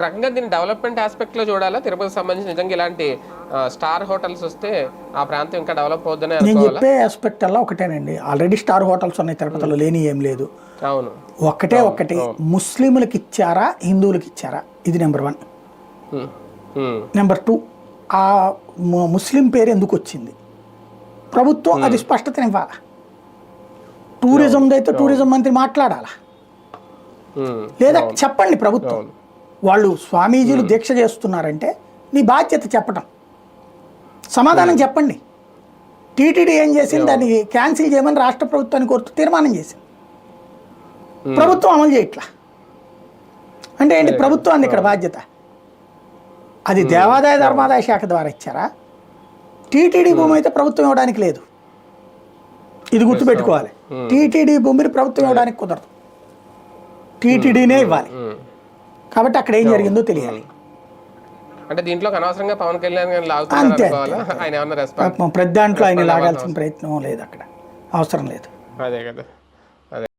రకంగా దీన్ని డెవలప్మెంట్ ఆస్పెక్ట్లో చూడాలా తిరుపతికి సంబంధించి నిజంగా ఇలాంటి స్టార్ హోటల్స్ వస్తే ఆ ప్రాంతం ఇంకా డెవలప్ అవుతుందని నేను అనుకోవాలా? చెప్పే ఆస్పెక్ట్ అలా ఒకటేనండి. ఆల్రెడీ స్టార్ హోటల్స్ ఉన్నాయి తిరుపతిలో, లేని ఏం లేదు. అవును, ఒకటి ముస్లింలకు ఇచ్చారా హిందువులకు ఇచ్చారా, ఇది నెంబర్ 1. నెంబర్ 2, ఆ ముస్లిం పేరు ఎందుకు వచ్చింది, ప్రభుత్వం అది స్పష్టతనివ్వాలా. టూరిజంది అయితే టూరిజం మంత్రి మాట్లాడాలా, లేదా చెప్పండి ప్రభుత్వం. వాళ్ళు స్వామీజీలు దీక్ష చేస్తున్నారంటే నీ బాధ్యత చెప్పటం, సమాధానం చెప్పండి. టీటీడీ ఏం చేసింది, దాన్ని క్యాన్సిల్ చేయమని రాష్ట్ర ప్రభుత్వాన్ని కోరుతూ తీర్మానం చేసింది. ప్రభుత్వం అమలు చేయట్లా అంటే ఏంటి, ప్రభుత్వాన్ని ఇక్కడ బాధ్యత. అది దేవాదాయ ధర్మాదాయ శాఖ ద్వారా ఇచ్చారా, టీటీడీ భూమి అయితే ప్రభుత్వం ఇవ్వడానికి లేదు. ఇది గుర్తుపెట్టుకోవాలి. టీటీడీ భూమిని ప్రభుత్వం ఇవ్వడానికి కుదరదు, టీటీడీనే ఇవ్వాలి. కాబట్టి అక్కడ ఏం జరిగిందో తెలియాలి. అంటే దీంట్లో అనవసరంగా పవన్ కళ్యాణ్ గారిని అంతే లాగుతున్నారు. ఆయన ఏమన్నా రెస్పాన్స్ ప్రతి దాంట్లో ఆయన లాగాల్సిన ప్రయత్నం లేదు, అక్కడ అవసరం లేదు. అదే కదా.